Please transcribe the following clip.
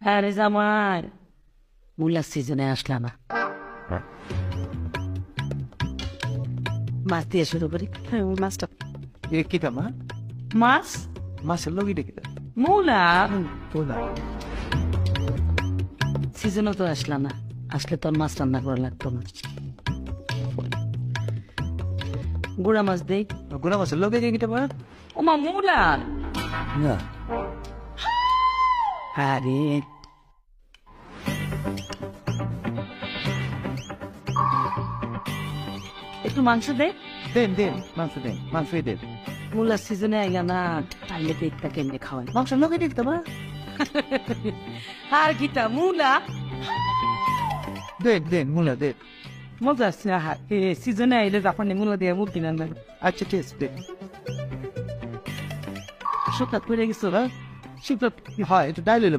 আরে জামাই মূলার সিজনে আসলা না, মাছ দিয়ে শুরু করি। মাছটা এ কিটা মা? মাছ মাছের লগিটা কিটা? মূলা কোলা সিজনও তো আসলা না, আসলে তোর মাছ রান্না করা লাগতো না। গুড়া মাছ দেই। গুনা মাছের লগে কিটা মা? ওমা মূলা। না আরে একটু মাংস দে। দেন দেন মাংস দেন, মাংসই দেন। মূলার সিজনে আইগা না, তাইলে পেটটা কেমনে খাওয়াই। মাংসের লগে কিটা মা? আর কিটা মূলা দেন দেন মুলা দেন। মজা আসছে। সিজনে আইলে জাপানি মূলা দিয়ে মুরগি রান্না আচ্ছা ঠিক আছে দেন। শুকাত পড়ে গেছো না? শিবটা হয় একটু ডাইল